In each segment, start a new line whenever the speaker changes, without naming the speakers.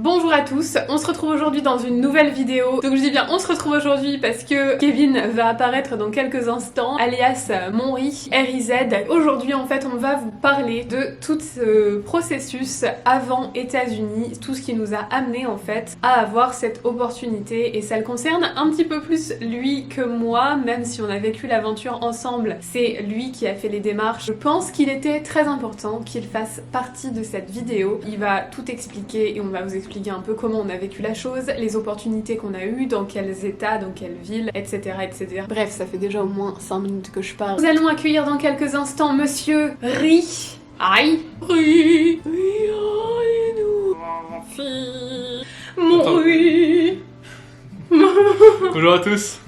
Bonjour à tous, on se retrouve aujourd'hui dans une nouvelle vidéo. Donc je dis bien on se retrouve aujourd'hui parce que Kevin va apparaître dans quelques instants, alias Monri, RIZ. Aujourd'hui en fait on va vous parler de tout ce processus avant États-Unis, tout ce qui nous a amené en fait à avoir cette opportunité, et ça le concerne un petit peu plus lui que moi, même si on a vécu l'aventure ensemble, c'est lui qui a fait les démarches. Je pense qu'il était très important qu'il fasse partie de cette vidéo. Il va tout expliquer et on va vous expliquer un peu comment on a vécu la chose, les opportunités qu'on a eues, dans quels états, dans quelles villes, etc. etc. Bref, ça fait déjà au moins 5 minutes que je parle. Nous allons accueillir dans quelques instants Monsieur Ri. Aïe Ri. Mon Ri.
Bonjour à tous.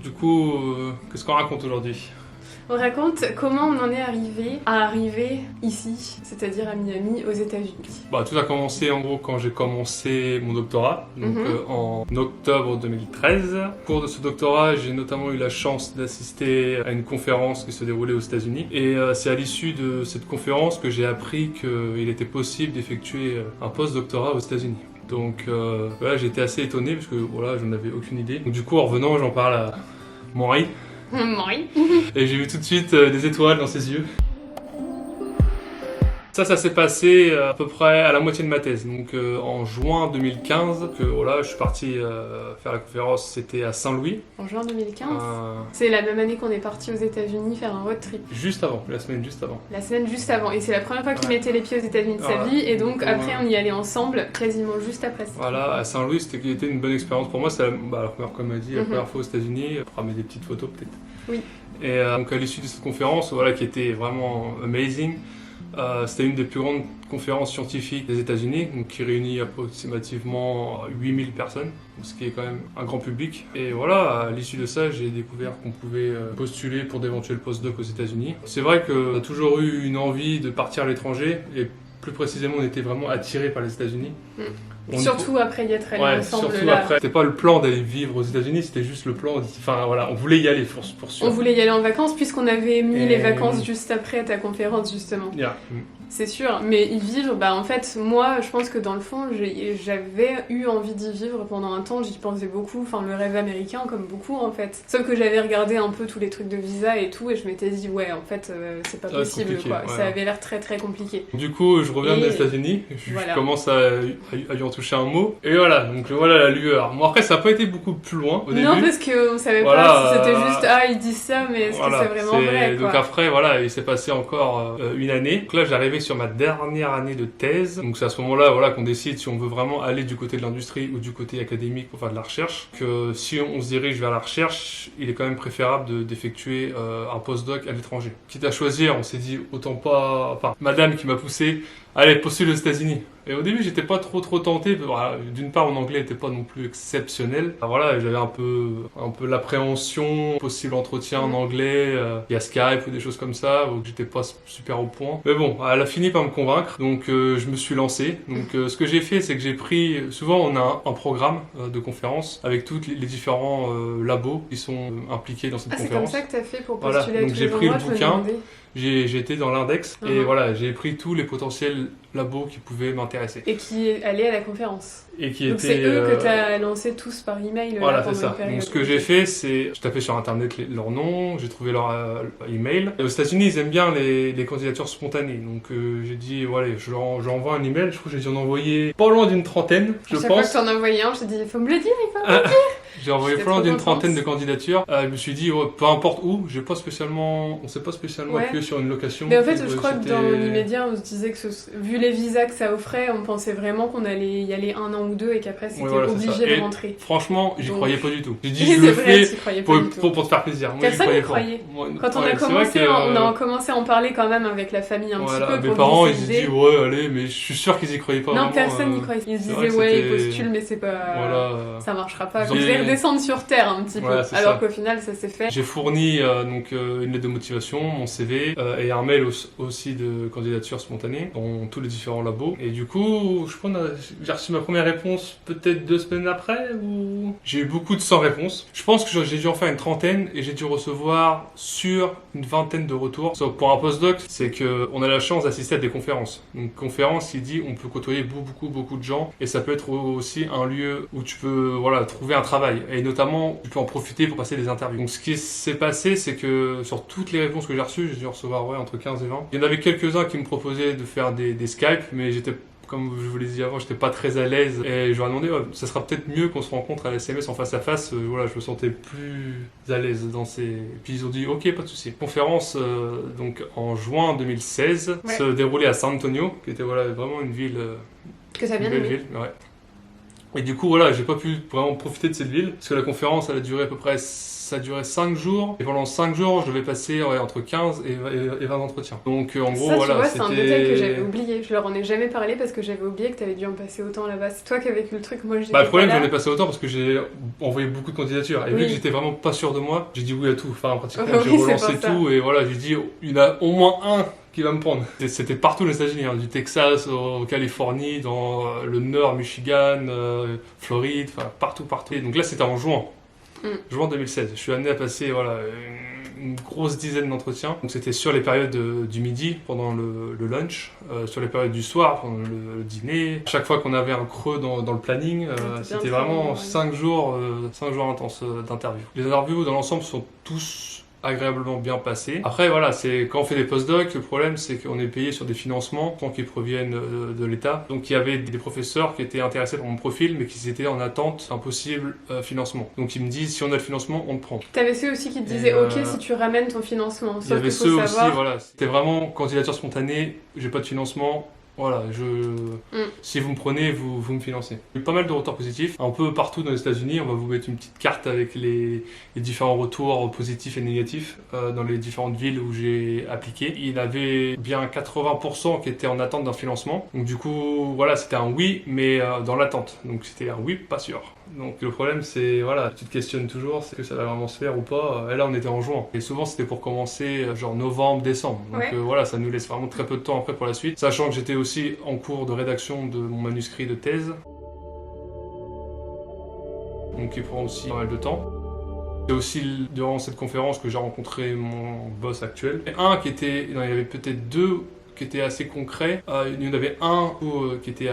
Du coup, qu'est-ce qu'on raconte aujourd'hui?
On raconte comment on en est arrivé ici, c'est-à-dire à Miami, aux États-Unis.
Tout a commencé en gros quand j'ai commencé mon doctorat, donc en octobre 2013. Au cours de ce doctorat, j'ai notamment eu la chance d'assister à une conférence qui se déroulait aux États-Unis. Et c'est à l'issue de cette conférence que j'ai appris qu'il était possible d'effectuer un post-doctorat aux États-Unis. Donc voilà, j'étais assez étonné parce que voilà, je n'avais aucune idée. Donc du coup, en revenant, j'en parle à Monri. Et j'ai vu tout de suite des étoiles dans ses yeux. Ça s'est passé à peu près à la moitié de ma thèse, donc en juin 2015, que voilà, je suis parti faire la conférence, c'était à Saint-Louis.
En juin 2015 C'est la même année qu'on est parti aux États-Unis faire un road trip.
Juste avant, la semaine juste avant.
La semaine juste avant, et c'est la première fois qu'il mettait les pieds aux États-Unis de sa vie, et donc après on y allait ensemble, quasiment juste après ça.
Voilà, à Saint-Louis, c'était une bonne expérience pour moi, c'est la première, comme on a dit, la première fois aux États-Unis, on pourra mettre des petites photos peut-être.
Oui.
Et donc à l'issue de cette conférence, voilà, qui était vraiment amazing. C'était une des plus grandes conférences scientifiques des États-Unis, qui réunit approximativement 8000 personnes, ce qui est quand même un grand public. Et voilà, à l'issue de ça, j'ai découvert qu'on pouvait postuler pour d'éventuels post-doc aux États-Unis. C'est vrai qu'on a toujours eu une envie de partir à l'étranger, et plus précisément, on était vraiment attirés par les États-Unis.
Surtout après y être allé ensemble
surtout
là.
Après. C'était pas le plan d'aller vivre aux États-Unis, c'était juste le plan. Enfin voilà, on voulait y aller pour sûr.
On voulait y aller en vacances puisqu'on avait mis les vacances juste après ta conférence justement.
Yeah.
C'est sûr, mais y vivre, en fait, moi, je pense que dans le fond, j'avais eu envie d'y vivre pendant un temps, j'y pensais beaucoup, enfin le rêve américain comme beaucoup en fait. Sauf que j'avais regardé un peu tous les trucs de visa et tout, et je m'étais dit, ouais, en fait, c'est pas possible quoi, ça avait l'air très très compliqué.
Du coup, je reviens des États-Unis, je commence à lui en toucher un mot, et voilà, donc voilà la lueur. Moi après, ça n'a pas été beaucoup plus loin au début.
Non, parce qu'on savait pas si c'était juste, ils disent ça, mais est-ce que c'est vraiment vrai quoi.
Donc après, voilà, il s'est passé encore une année. Donc là, j'arrivais sur ma dernière année de thèse. Donc c'est à ce moment-là, voilà, qu'on décide si on veut vraiment aller du côté de l'industrie ou du côté académique pour faire de la recherche. Que si on se dirige vers la recherche, il est quand même préférable d'effectuer un postdoc à l'étranger. Quitte à choisir, on s'est dit autant pas. Enfin, madame qui m'a poussé, allez, postule aux États-Unis. Et au début, j'étais pas trop tenté. Voilà, d'une part, mon anglais était pas non plus exceptionnel. Alors voilà, j'avais un peu l'appréhension, possible entretien en anglais, via Skype ou des choses comme ça, où j'étais pas super au point. Mais bon, elle a fini par me convaincre, donc je me suis lancé. Donc ce que j'ai fait, c'est que j'ai pris. Souvent, on a un programme de conférence avec tous les différents labos qui sont impliqués dans cette conférence.
C'est comme ça que t'as fait pour postuler à
donc
tous
j'ai
les
pris le
endroits,
bouquin. J'ai été dans l'index et voilà, j'ai pris tous les potentiels labos qui pouvaient m'intéresser.
Et qui allaient à la conférence.
Et qui
donc c'est eux que tu as lancé tous par email.
Voilà, c'est ça. Donc ce que j'ai fait, c'est je tapais sur internet leur nom, j'ai trouvé leur email. Et aux États-Unis, ils aiment bien les candidatures spontanées. Donc j'ai dit, voilà, je leur envoie un email. Je crois que j'ai dû en envoyer pas loin d'une trentaine, je pense.
Chaque fois que tu en as envoyé un, je t'ai dit, il faut me le dire, il faut me le dire.
J'ai envoyé pas loin d'une trentaine de candidatures. Je me suis dit, peu importe où, on s'est pas spécialement appuyé sur une location.
Mais en fait, je crois que dans l'immédiat, on se disait que vu les visas que ça offrait, on pensait vraiment qu'on allait y aller 1 an ou 2 et qu'après c'était obligé de rentrer.
Franchement, j'y croyais pas du tout. J'ai dit, je le fais pour te faire plaisir. Moi,
Personne n'y croyait. Quand on a commencé, on a commencé à en parler quand même avec la famille un petit peu.
Mes parents, ils se disaient, ouais, allez, mais je suis sûr qu'ils y croyaient pas.
Non, personne n'y croyait. Ils se disaient, ouais, ils postulent, mais c'est pas. Ça marchera pas. Je faisais redescendre sur terre un petit peu.
Ouais, c'est
Alors
ça.
qu'au final, ça s'est fait.
J'ai fourni une lettre de motivation, mon CV et un mail aussi de candidature spontanée dans tous les différents labos. Et du coup, je pense que j'ai reçu ma première réponse peut-être 2 semaines après ou... J'ai eu beaucoup de 100 réponses. Je pense que j'ai dû en faire une trentaine et j'ai dû recevoir sur une vingtaine de retours. Sauf pour un postdoc, c'est qu'on a la chance d'assister à des conférences. Donc conférence, il dit on peut côtoyer beaucoup de gens et ça peut être aussi un lieu où tu peux trouver un travail et notamment tu peux en profiter pour passer des interviews. Donc ce qui s'est passé, c'est que sur toutes les réponses que j'ai reçues, j'ai dû recevoir entre 15 et 20. Il y en avait quelques-uns qui me proposaient de faire des Skype, mais j'étais, comme je vous l'ai dit avant, j'étais pas très à l'aise et je leur ai demandé ça sera peut-être mieux qu'on se rencontre à la SMS en face à face. Je me sentais plus à l'aise dans ces... Puis ils ont dit ok, pas de souci. Conférence donc en juin 2016 se déroulait à San Antonio, qui était vraiment une ville...
que t'as bien
une belle
aimé.
ville, ouais. Et du coup, j'ai pas pu vraiment profiter de cette ville, parce que la conférence, elle a duré à peu près, ça a duré 5 jours, et pendant 5 jours, je devais passer entre 15 et 20 entretiens. Donc, en gros,
ça, tu vois,
c'était...
c'est un détail que j'avais oublié. Je leur en ai jamais parlé parce que j'avais oublié que t'avais dû en passer autant là-bas. C'est toi qui as vécu le truc, moi j'étais
le problème,
pas
j'en
là.
ai passé autant parce que j'ai envoyé beaucoup de candidatures. Et vu
Oui.
que j'étais vraiment pas sûr de moi, j'ai dit oui à tout. Enfin, pratiquement,
Oui,
j'ai
c'est
relancé
pour ça.
tout, et j'ai dit, il y en a au moins un qui va me prendre. C'était partout aux États-Unis, du Texas au Californie, dans le nord, Michigan, Floride, enfin partout. Et donc là, c'était en juin. Juin 2016. Je suis amené à passer une grosse dizaine d'entretiens. Donc c'était sur les périodes du midi, pendant le lunch, sur les périodes du soir, pendant le dîner. Chaque fois qu'on avait un creux dans le planning, c'était vraiment 5 jours intenses d'interviews. Les interviews dans l'ensemble sont tous agréablement bien passé. Après c'est quand on fait des postdocs, le problème c'est qu'on est payé sur des financements tant qu'ils proviennent de l'État. Donc il y avait des professeurs qui étaient intéressés par mon profil mais qui étaient en attente d'un possible financement. Donc ils me disent si on a le financement, on le prend.
T'avais ceux aussi qui te disaient ok si tu ramènes ton financement.
Il y avait ceux aussi, c'était vraiment candidature spontanée, j'ai pas de financement. Si vous me prenez, vous me financez. Il y a eu pas mal de retours positifs. Un peu partout dans les États-Unis, on va vous mettre une petite carte avec les différents retours positifs et négatifs dans les différentes villes où j'ai appliqué. Il y avait bien 80% qui étaient en attente d'un financement. Donc du coup, c'était un oui, mais dans l'attente. Donc c'était un oui, pas sûr. Donc le problème c'est, tu te questionnes toujours, c'est que ça va vraiment se faire ou pas. Et là on était en juin. Et souvent c'était pour commencer genre novembre, décembre. Donc ça nous laisse vraiment très peu de temps après pour la suite. Sachant que j'étais aussi en cours de rédaction de mon manuscrit de thèse. Donc qui prend aussi pas mal de temps. C'est aussi durant cette conférence que j'ai rencontré mon boss actuel. Et il y avait peut-être 2 qui étaient assez concrets. Il y en avait un qui était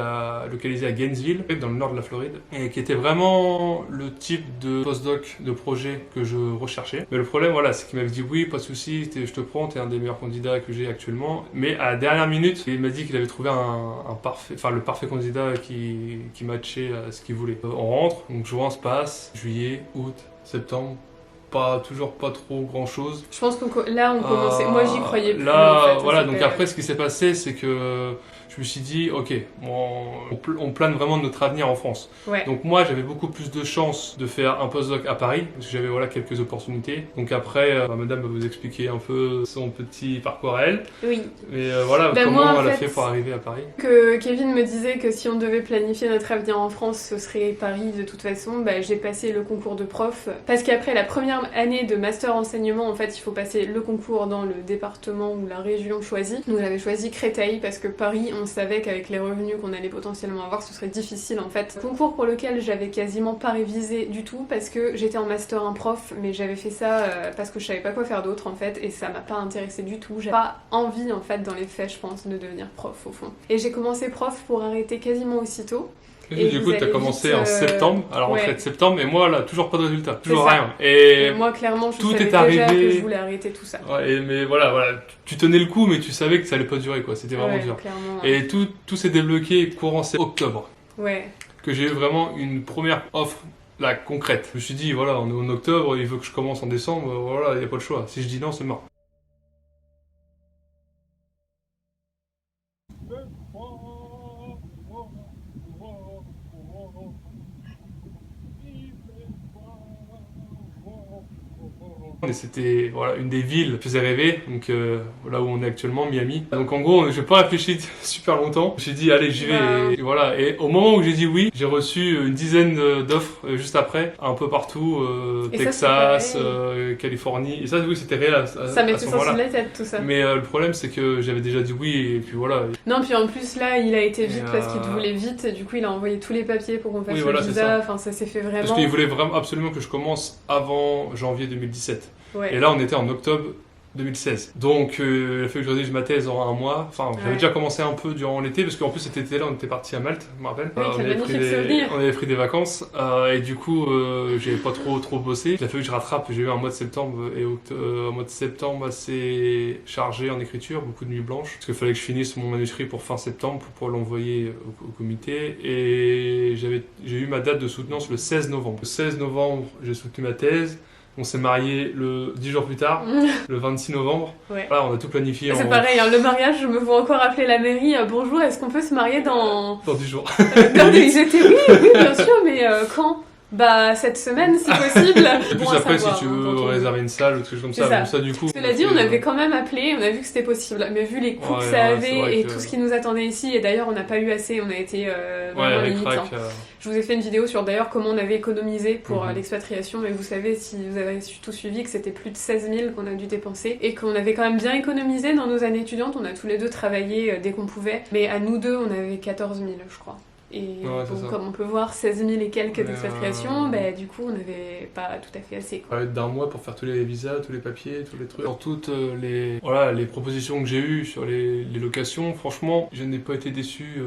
localisé à Gainesville, dans le nord de la Floride, et qui était vraiment le type de postdoc de projet que je recherchais. Mais le problème, c'est qu'il m'avait dit oui, pas de souci, je te prends, t'es un des meilleurs candidats que j'ai actuellement. Mais à la dernière minute, il m'a dit qu'il avait trouvé le parfait candidat qui matchait à ce qu'il voulait. On rentre, donc juin se passe, juillet, août, septembre. Toujours pas trop grand chose.
Je pense que là on commençait, moi j'y croyais plus.
Là, en fait, donc après ce qui s'est passé c'est que je me suis dit ok, on plane vraiment notre avenir en France. Donc moi j'avais beaucoup plus de chances de faire un postdoc à Paris, parce que j'avais quelques opportunités. Donc après, madame va vous expliquer un peu son petit parcours à elle.
Oui.
Mais comment elle a fait pour arriver à Paris.
Que Kevin me disait que si on devait planifier notre avenir en France, ce serait Paris de toute façon. J'ai passé le concours de prof, parce qu'après la première année de master enseignement, en fait, il faut passer le concours dans le département ou la région choisie. Donc j'avais choisi Créteil parce que Paris, on savait qu'avec les revenus qu'on allait potentiellement avoir, ce serait difficile en fait. Concours pour lequel j'avais quasiment pas révisé du tout parce que j'étais en master 1 prof, mais j'avais fait ça parce que je savais pas quoi faire d'autre en fait, et ça m'a pas intéressé du tout. J'avais pas envie en fait dans les faits, je pense, de devenir prof au fond. Et j'ai commencé prof pour arrêter quasiment aussitôt.
Et du coup, tu as commencé en septembre, à la rentrée de septembre, et moi, là, toujours pas de résultat, toujours rien. Et
moi, clairement, je
tout
savais
est
déjà
arrivé...
que je voulais arrêter tout ça.
Mais tu tenais le coup, mais tu savais que ça allait pas durer, quoi. C'était vraiment dur.
Clairement,
et tout s'est débloqué courant octobre. Que j'ai eu vraiment une première offre, concrète. Je me suis dit, on est en octobre, il veut que je commence en décembre, il n'y a pas de choix. Si je dis non, c'est mort. Et c'était voilà, une des villes qui faisait rêver, donc là où on est actuellement, Miami. Donc en gros, j'ai pas réfléchi super longtemps. J'ai dit allez, j'y vais. Et voilà. Et au moment où j'ai dit oui, j'ai reçu une dizaine d'offres juste après, un peu partout, Texas, Californie. Et ça, oui, c'était réel.
Ça m'était sorti de la tête tout ça.
Mais le problème, c'est que j'avais déjà dit oui, et puis voilà.
Non, puis en plus là, il a été vite parce qu'il te voulait vite. Et du coup, il a envoyé tous les papiers pour qu'on fasse le visa. Enfin, ça s'est fait vraiment.
Parce qu'il voulait vraiment absolument que je commence avant janvier 2017.
Ouais.
Et là, on était en octobre 2016. Donc, il a fallu que je rédige ma thèse en un mois. Enfin, j'avais déjà commencé un peu durant l'été, parce qu'en plus, cet été-là, on était parti à Malte, je me rappelle. On avait pris des vacances, et du coup, j'avais pas trop bossé. Il a fallu que je rattrape. J'ai eu un mois de septembre, et un mois de septembre assez chargé en écriture, beaucoup de nuits blanches, parce qu'il fallait que je finisse mon manuscrit pour fin septembre, pour pouvoir l'envoyer au comité. Et j'ai eu ma date de soutenance le 16 novembre. Le 16 novembre, j'ai soutenu ma thèse. On s'est marié le 10 jours plus tard, le 26 novembre. Ouais. Voilà, on a tout planifié.
C'est pareil, hein, le mariage, je me vois encore appeler la mairie. Bonjour, est-ce qu'on peut se marier dans
10 jours.
Ils étaient oui, bien sûr, mais quand? Bah, cette semaine, si possible.
Et puis après, si tu veux réserver une salle ou quelque chose comme ça. Ça, du coup.
Cela dit, on avait quand même appelé, on a vu que c'était possible. Mais vu les coûts que ça avait et tout ce qui nous attendait ici, et d'ailleurs, on n'a pas eu assez, on a été vraiment limite. Je vous ai fait une vidéo sur d'ailleurs comment on avait économisé pour l'expatriation, mais vous savez, si vous avez tout suivi, que c'était plus de 16 000 qu'on a dû dépenser et qu'on avait quand même bien économisé dans nos années étudiantes. On a tous les deux travaillé dès qu'on pouvait, mais à nous deux, on avait 14 000, je crois. Et donc, comme on peut voir, 16 000 et quelques d'expatriation, bah, du coup, on n'avait pas tout à fait assez.
D'un mois pour faire tous les visas, tous les papiers, tous les trucs. Sur toutes les propositions que j'ai eues sur les locations, franchement, je n'ai pas été déçu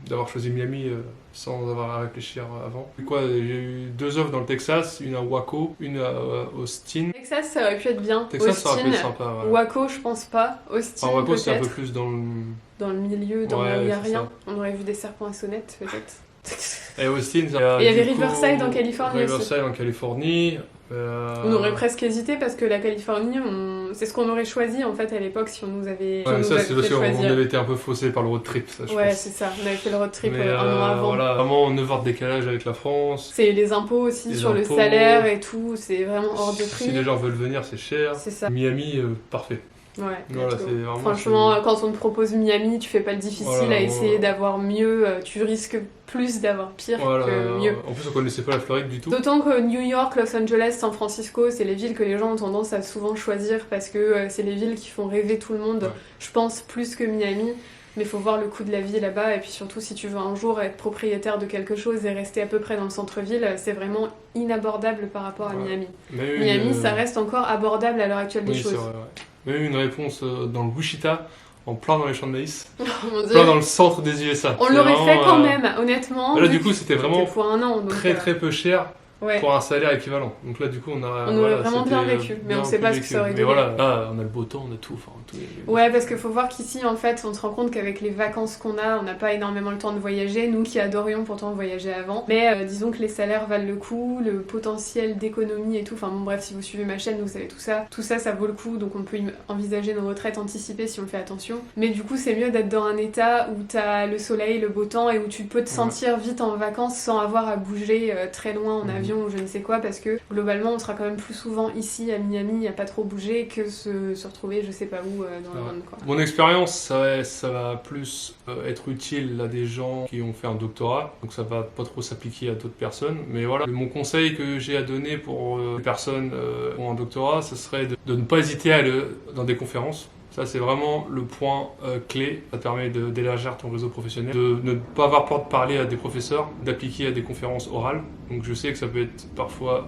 d'avoir choisi Miami sans avoir à réfléchir avant. J'ai eu 2 offres dans le Texas, une à Waco, une à Austin.
Texas, ça aurait pu être bien.
Texas,
Austin,
ça aurait pu être sympa. Ouais.
Waco, je pense pas. Austin,
Waco, c'est un peu plus dans le
milieu, où il n'y a rien. Ça. On aurait vu des serpents à sonnette, peut-être.
Et Austin,
il y avait Riverside en Californie aussi.
Riverside en Californie.
On aurait presque hésité parce que la Californie, c'est ce qu'on aurait choisi en fait à l'époque si on nous avait.
Ça, c'est parce qu'on avait été un peu faussé par le road trip. Ça, je pense.
C'est ça. On avait fait le road trip un mois avant.
Voilà, vraiment 9 heures de décalage avec la France.
C'est les impôts aussi sur le salaire et tout. C'est vraiment hors de prix.
Si les gens veulent venir, c'est cher.
C'est ça.
Miami, parfait.
Ouais,
voilà, vraiment,
franchement, quand on te propose Miami, tu fais pas le difficile à essayer d'avoir mieux, tu risques plus d'avoir pire que mieux.
En plus, on connaissait pas la Floride du tout.
D'autant que New York, Los Angeles, San Francisco, c'est les villes que les gens ont tendance à souvent choisir parce que c'est les villes qui font rêver tout le monde, je pense, plus que Miami. Mais il faut voir le coût de la vie là-bas, et puis surtout si tu veux un jour être propriétaire de quelque chose et rester à peu près dans le centre-ville, c'est vraiment inabordable par rapport à Miami. Miami, ça reste encore abordable à l'heure actuelle des choses.
C'est vrai, J'ai eu une réponse dans le Wichita, en plein dans les champs de maïs, plein dans le centre des USA.
On l'aurait fait quand même, honnêtement.
Là, du coup, c'était vraiment
pour un an, donc
très peu cher. Pour un salaire équivalent. Donc là, du coup, on
aurait vraiment bien vécu, mais on sait pas ce que ça aurait donné.
Mais voilà, là, on a le beau temps, on a tout.
Ouais, parce qu'il faut voir qu'ici, en fait, on se rend compte qu'avec les vacances qu'on a, on n'a pas énormément le temps de voyager. Nous qui adorions pourtant voyager avant. Mais disons que les salaires valent le coup, le potentiel d'économie et tout. Enfin bon, bref, si vous suivez ma chaîne, vous savez tout ça. Tout ça, ça vaut le coup, donc on peut envisager nos retraites anticipées si on fait attention. Mais du coup, c'est mieux d'être dans un état où t'as le soleil, le beau temps et où tu peux te sentir vite en vacances sans avoir à bouger très loin en avion ou je ne sais quoi, parce que globalement on sera quand même plus souvent ici à Miami à pas trop bouger que se retrouver je sais pas où dans le monde quoi.
Mon expérience ça va plus être utile à des gens qui ont fait un doctorat, donc ça va pas trop s'appliquer à d'autres personnes, mais voilà, mon conseil que j'ai à donner pour les personnes qui ont un doctorat, ce serait de ne pas hésiter à aller dans des conférences. Ça, c'est vraiment le point clé. Ça te permet d'élargir ton réseau professionnel, de ne pas avoir peur de parler à des professeurs, d'appliquer à des conférences orales. Donc je sais que ça peut être parfois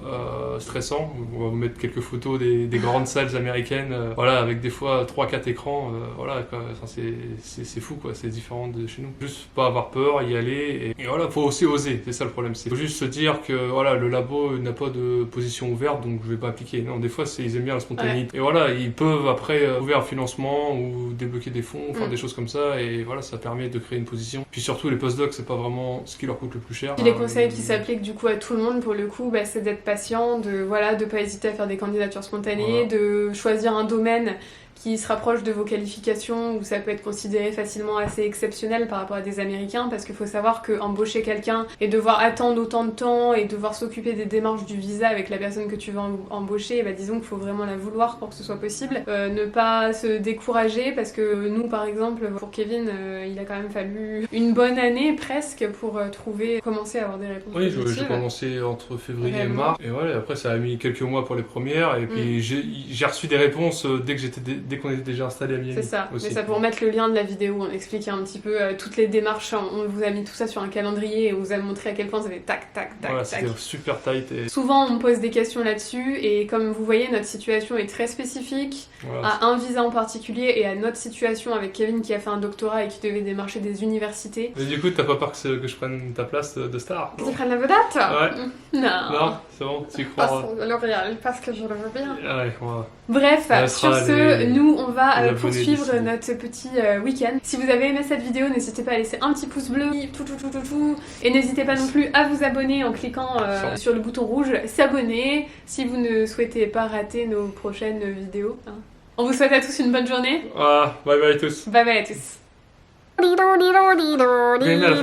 stressant. On va vous mettre quelques photos des grandes salles américaines, voilà, avec des fois 3-4 écrans. Voilà, c'est fou, quoi. C'est différent de chez nous. Juste pas avoir peur, y aller. Et voilà, faut aussi oser. C'est ça le problème. Faut juste se dire que voilà, le labo n'a pas de position ouverte, donc je vais pas appliquer. Non, des fois, ils aiment bien la spontanéité. Et voilà, ils peuvent après trouver un financement ou débloquer des fonds, faire des choses comme ça, et voilà, ça permet de créer une position. Puis surtout, les postdocs, c'est pas vraiment ce qui leur coûte le plus cher.
Et les conseils qui s'appliquent du coup à tout le monde pour le coup, c'est d'être patient, de pas hésiter à faire des candidatures spontanées, de choisir un domaine qui se rapproche de vos qualifications, où ça peut être considéré facilement assez exceptionnel par rapport à des Américains, parce qu'il faut savoir qu'embaucher quelqu'un et devoir attendre autant de temps et devoir s'occuper des démarches du visa avec la personne que tu veux embaucher, bah disons qu'il faut vraiment la vouloir pour que ce soit possible. Ne pas se décourager, parce que nous par exemple, pour Kevin, il a quand même fallu une bonne année presque pour commencer à avoir des réponses positives.
Oui, j'ai commencé entre février et
Réellement.
mars, et voilà, après ça a mis quelques mois pour les premières, et puis j'ai reçu des réponses dès qu'on était déjà installé à Miami.
C'est ça,
aussi.
mais ça pour mettre le lien de la vidéo, on expliquait un petit peu toutes les démarches, on vous a mis tout ça sur un calendrier et on vous a montré à quel point ça fait tac, tac, tac,
Voilà,
tac.
c'était super tight. Et...
Souvent on me pose des questions là-dessus et comme vous voyez notre situation est très spécifique
voilà,
à un visa en particulier et à notre situation avec Kevin qui a fait un doctorat et qui devait démarcher des universités.
Et du coup, t'as pas peur que je prenne ta place de star?
Que tu prennes la vedette?
Ouais.
Non.
Non, c'est bon, tu
Pas
crois.
sur L'Oréal, parce que je le veux bien.
Ouais, voilà.
Bref,
Ça
sur
sera
ce, nous on
les
va
abonnés
poursuivre
d'ici.
notre petit week-end. Si vous avez aimé cette vidéo, n'hésitez pas à laisser un petit pouce bleu, tout. Et n'hésitez pas non plus à vous abonner en cliquant sur le bouton rouge s'abonner si vous ne souhaitez pas rater nos prochaines vidéos. Hein. On vous souhaite à tous une bonne journée.
Voilà, bye bye tous.
Bye bye à tous.
Mais là,